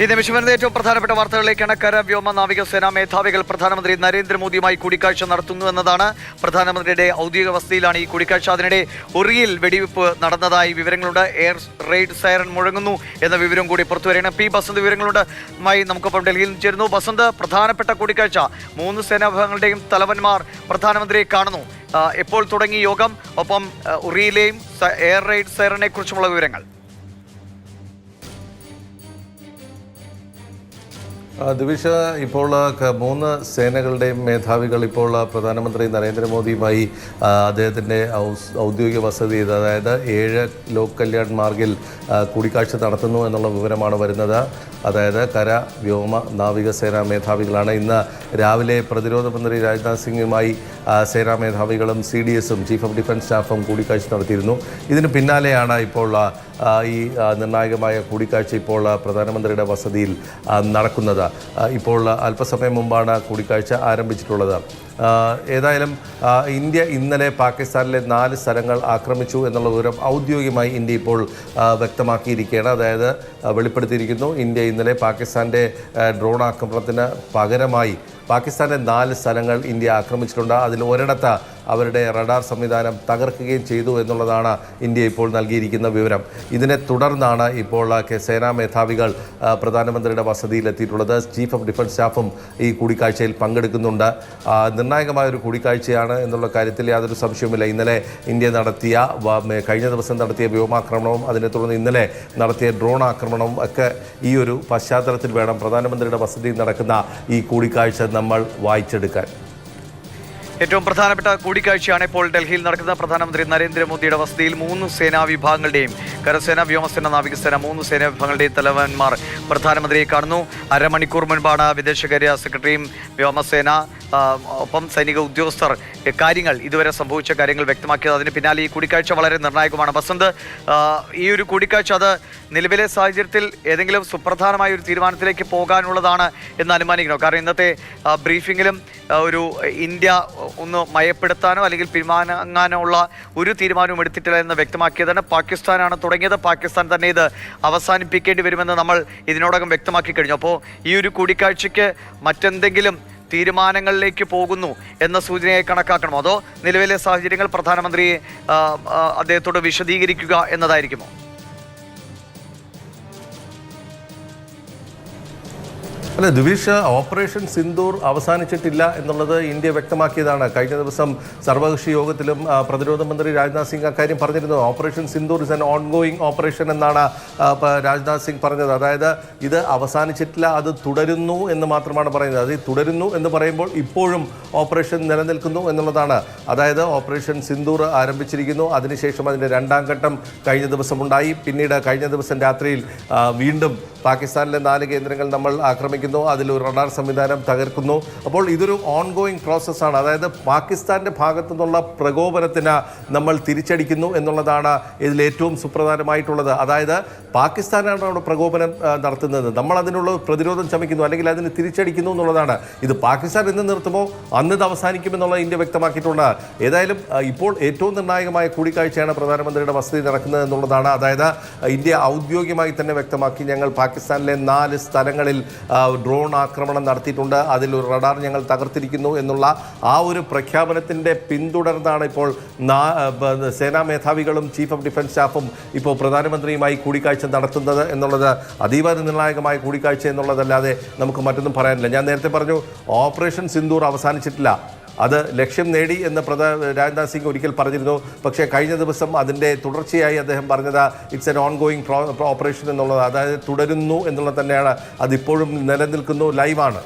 ഈ നിമിഷം വരുന്ന ഏറ്റവും പ്രധാനപ്പെട്ട വാർത്തകളിലേക്കാണ്. കര വ്യോമ നാവികസേനാ മേധാവികൾ പ്രധാനമന്ത്രി നരേന്ദ്രമോദിയുമായി കൂടിക്കാഴ്ച നടത്തുന്നു എന്നതാണ്. പ്രധാനമന്ത്രിയുടെ ഔദ്യോഗിക വസതിയിലാണ് ഈ കൂടിക്കാഴ്ച. അതിനിടെ ഉറിയിൽ വെടിവെപ്പ് നടന്നതായി വിവരങ്ങളുണ്ട്. എയർ റെയ്ഡ് സൈറൺ മുഴങ്ങുന്നു എന്ന വിവരം കൂടി പുറത്തുവരികയാണ്. പി ബസന്ത് വിവരങ്ങളുണ്ട് നമുക്കൊപ്പം ഡൽഹിയിൽ നിന്ന് ചേരുന്നു. ബസന്ത്, പ്രധാനപ്പെട്ട കൂടിക്കാഴ്ച, 3 സേനാവിഭാഗങ്ങളുടെയും തലവന്മാർ പ്രധാനമന്ത്രിയെ കാണുന്നു. എപ്പോൾ തുടങ്ങി യോഗം? ഒപ്പം ഉറിയിലെയും എയർ റെയ്ഡ് സൈറനെ കുറിച്ചുമുള്ള വിവരങ്ങൾ. ദിവിഷ, ഇപ്പോൾ 3 സേനകളുടെയും മേധാവികൾ ഇപ്പോൾ പ്രധാനമന്ത്രി നരേന്ദ്രമോദിയുമായി അദ്ദേഹത്തിൻ്റെ ഔദ്യോഗിക വസതി, അതായത് 7 ലോക് കല്യാൺ മാർഗിൽ കൂടിക്കാഴ്ച നടത്തുന്നു എന്നുള്ള വിവരമാണ് വരുന്നത്. അതായത് കര വ്യോമ നാവികസേനാ മേധാവികളാണ്. ഇന്ന് രാവിലെ പ്രതിരോധ മന്ത്രി രാജ്നാഥ് സിംഗുമായി സേനാ മേധാവികളും CDSഉം ചീഫ് ഓഫ് ഡിഫൻസ് സ്റ്റാഫും കൂടിക്കാഴ്ച നടത്തിയിരുന്നു. ഇതിന് പിന്നാലെയാണ് ഇപ്പോൾ ഈ നിർണായകമായ കൂടിക്കാഴ്ച ഇപ്പോൾ പ്രധാനമന്ത്രിയുടെ വസതിയിൽ നടക്കുന്നത്. ഇപ്പോൾ അല്പസമയം മുമ്പാണ് കൂടിക്കാഴ്ച ആരംഭിച്ചിട്ടുള്ളത്. ഏതായാലും ഇന്ത്യ ഇന്നലെ പാകിസ്ഥാനിലെ 4 സ്ഥലങ്ങൾ ആക്രമിച്ചു എന്നുള്ള വിവരം ഔദ്യോഗികമായി ഇന്ത്യ ഇപ്പോൾ വ്യക്തമാക്കിയിരിക്കുകയാണ്. അതായത് വെളിപ്പെടുത്തിയിരിക്കുന്നു, ഇന്ത്യ ഇന്നലെ പാകിസ്ഥാൻ്റെ ഡ്രോൺ ആക്രമണത്തിന് പകരമായി പാകിസ്ഥാൻ്റെ 4 സ്ഥലങ്ങൾ ഇന്ത്യ ആക്രമിച്ചിട്ടുണ്ട്. അതിൽ ഒരിടത്ത് അവരുടെ റഡാർ സംവിധാനം തകർക്കുകയും ചെയ്തു എന്നുള്ളതാണ് ഇന്ത്യ ഇപ്പോൾ നൽകിയിരിക്കുന്ന വിവരം. ഇതിനെ തുടർന്നാണ് ഇപ്പോൾ സേനാ മേധാവികൾ പ്രധാനമന്ത്രിയുടെ വസതിയിലെത്തിയിട്ടുള്ളത്. ചീഫ് ഓഫ് ഡിഫൻസ് സ്റ്റാഫും ഈ കൂടിക്കാഴ്ചയിൽ പങ്കെടുക്കുന്നുണ്ട്. നിർണായകമായ ഒരു കൂടിക്കാഴ്ചയാണ് എന്നുള്ള കാര്യത്തിൽ യാതൊരു സംശയവുമില്ല. ഇന്നലെ ഇന്ത്യ നടത്തിയ, കഴിഞ്ഞ ദിവസം നടത്തിയ വ്യോമാക്രമണവും അതിനെ തുടർന്ന് ഇന്നലെ നടത്തിയ ഡ്രോൺ ആക്രമണവും ഒക്കെ ഈ ഒരു പശ്ചാത്തലത്തിൽ വേണം പ്രധാനമന്ത്രിയുടെ വസതിയിൽ നടക്കുന്ന ഈ കൂടിക്കാഴ്ച നമ്മൾ വായിച്ചെടുക്കാൻ. ഏറ്റവും പ്രധാനപ്പെട്ട കൂടിക്കാഴ്ചയാണ് ഇപ്പോൾ ഡൽഹിയിൽ നടക്കുന്ന. പ്രധാനമന്ത്രി നരേന്ദ്രമോദിയുടെ വസതിയിൽ 3 സേനാ വിഭാഗങ്ങളുടെയും, കരസേന, വ്യോമസേന, നാവികസേന, 3 സേനാ വിഭാഗങ്ങളുടെയും തലവന്മാർ പ്രധാനമന്ത്രിയെ കാണുന്നു. അരമണിക്കൂർ മുൻപാണ് വിദേശകാര്യ സെക്രട്ടറിയും വ്യോമസേന ഒപ്പം സൈനിക ഉദ്യോഗസ്ഥർ ഇതുവരെ സംഭവിച്ച കാര്യങ്ങൾ വ്യക്തമാക്കിയത്. അതിന് പിന്നാലെ ഈ കൂടിക്കാഴ്ച വളരെ നിർണായകമാണ്. ബസന്ത്, ഈ ഒരു കൂടിക്കാഴ്ച അത് നിലവിലെ സാഹചര്യത്തിൽ ഏതെങ്കിലും സുപ്രധാനമായ ഒരു തീരുമാനത്തിലേക്ക് പോകാനുള്ളതാണ് എന്ന് അനുമാനിക്കണോ? കാരണം ഇന്നത്തെ ബ്രീഫിങ്ങിലും ഒരു ഇന്ത്യ ഒന്ന് മയപ്പെടുത്താനോ അല്ലെങ്കിൽ പിന്മാങ്ങാനോ ഉള്ള ഒരു തീരുമാനവും എടുത്തിട്ടില്ല എന്ന് വ്യക്തമാക്കിയതാണ്. പാകിസ്ഥാനാണ് തുടങ്ങിയത്, പാകിസ്ഥാൻ തന്നെ ഇത് അവസാനിപ്പിക്കേണ്ടി വരുമെന്ന് നമ്മൾ ഇതിനോടകം വ്യക്തമാക്കി കഴിഞ്ഞു. അപ്പോൾ ഈ ഒരു കൂടിക്കാഴ്ചയ്ക്ക് മറ്റെന്തെങ്കിലും തീരുമാനങ്ങളിലേക്ക് പോകുന്നു എന്ന സൂചനയായി കണക്കാക്കണമോ, അതോ നിലവിലെ സാഹചര്യങ്ങൾ പ്രധാനമന്ത്രിയെ അദ്ദേഹത്തോട് വിശദീകരിക്കുക എന്നതായിരിക്കുമോ? അല്ല ദിവിഷ, ഓപ്പറേഷൻ സിന്ദൂർ അവസാനിച്ചിട്ടില്ല എന്നുള്ളത് ഇന്ത്യ വ്യക്തമാക്കിയതാണ്. കഴിഞ്ഞ ദിവസം സർവകക്ഷി യോഗത്തിലും പ്രതിരോധ മന്ത്രി രാജ്നാഥ് സിംഗ് അക്കാര്യം പറഞ്ഞിരുന്നു. Operation Sindoor is an ongoing operation എന്നാണ് രാജ്നാഥ് സിംഗ് പറഞ്ഞത്. അതായത് ഇത് അവസാനിച്ചിട്ടില്ല, അത് തുടരുന്നു എന്ന് മാത്രമാണ് പറയുന്നത്. അത് തുടരുന്നു എന്ന് പറയുമ്പോൾ ഇപ്പോഴും ഓപ്പറേഷൻ നിലനിൽക്കുന്നു എന്നുള്ളതാണ്. അതായത് ഓപ്പറേഷൻ സിന്ദൂർ ആരംഭിച്ചിരിക്കുന്നു. അതിനുശേഷം അതിൻ്റെ 2ാം ഘട്ടം കഴിഞ്ഞ ദിവസം ഉണ്ടായി. പിന്നീട് കഴിഞ്ഞ ദിവസം രാത്രിയിൽ വീണ്ടും പാകിസ്ഥാനിലെ 4 കേന്ദ്രങ്ങൾ നമ്മൾ ആക്രമിക്കുന്നു. അതിലൊരു റഡാർ സംവിധാനം തകർക്കുന്നു. അപ്പോൾ ഇതൊരു ഓൺഗോയിങ് പ്രോസസ്സാണ്. അതായത് പാകിസ്ഥാൻ്റെ ഭാഗത്തു നിന്നുള്ള പ്രകോപനത്തിന് നമ്മൾ തിരിച്ചടിക്കുന്നു എന്നുള്ളതാണ് ഇതിൽ ഏറ്റവും സുപ്രധാനമായിട്ടുള്ളത്. അതായത് പാകിസ്ഥാനാണ് അവിടെ പ്രകോപനം നടത്തുന്നത്, നമ്മൾ അതിനുള്ള പ്രതിരോധം ചമയ്ക്കുന്നു അല്ലെങ്കിൽ അതിന് തിരിച്ചടിക്കുന്നു എന്നുള്ളതാണ്. ഇത് പാകിസ്ഥാൻ എന്ന് നിർത്തുമോ അന്ന് ഇത് അവസാനിക്കുമെന്നുള്ള ഇന്ത്യ വ്യക്തമാക്കിയിട്ടുണ്ട്. ഏതായാലും ഇപ്പോൾ ഏറ്റവും നിർണായകമായ കൂടിക്കാഴ്ചയാണ് പ്രധാനമന്ത്രിയുടെ വസതി നടക്കുന്നത് എന്നുള്ളതാണ്. അതായത് ഇന്ത്യ ഔദ്യോഗികമായി തന്നെ വ്യക്തമാക്കി, ഞങ്ങൾ പാകിസ്ഥാനിലെ 4 സ്ഥലങ്ങളിൽ ഡ്രോൺ ആക്രമണം നടത്തിയിട്ടുണ്ട്, അതിലൊരു റഡാർ ഞങ്ങൾ തകർത്തിരിക്കുന്നു എന്നുള്ള ആ ഒരു പ്രഖ്യാപനത്തിൻ്റെ പിന്തുടർന്നാണ് ഇപ്പോൾ സേനാ മേധാവികളും ചീഫ് ഓഫ് ഡിഫൻസ് സ്റ്റാഫും ഇപ്പോൾ പ്രധാനമന്ത്രിയുമായി കൂടിക്കാഴ്ച നടത്തുന്നത് എന്നുള്ളത് അതീവ നിർണായകമായ കൂടിക്കാഴ്ച എന്നുള്ളതല്ലാതെ നമുക്ക് മറ്റൊന്നും പറയാനില്ല. ഞാൻ നേരത്തെ പറഞ്ഞു, ഓപ്പറേഷൻ സിന്ദൂർ അവസാനിച്ചിട്ടില്ല, അത് ലക്ഷ്യം നേടി എന്ന് രാജ്നാഥ് സിംഗ് ഒരിക്കൽ പറഞ്ഞിരുന്നു. പക്ഷേ കഴിഞ്ഞ ദിവസം അതിൻ്റെ തുടർച്ചയായി അദ്ദേഹം പറഞ്ഞത് ഇറ്റ്സ് എൻ ഓൺഗോയിങ് ഓപ്പറേഷൻ എന്നുള്ളത്. അതായത് തുടരുന്നു എന്നുള്ളത് തന്നെയാണ്. അതിപ്പോഴും നിലനിൽക്കുന്നു, ലൈവാണ്.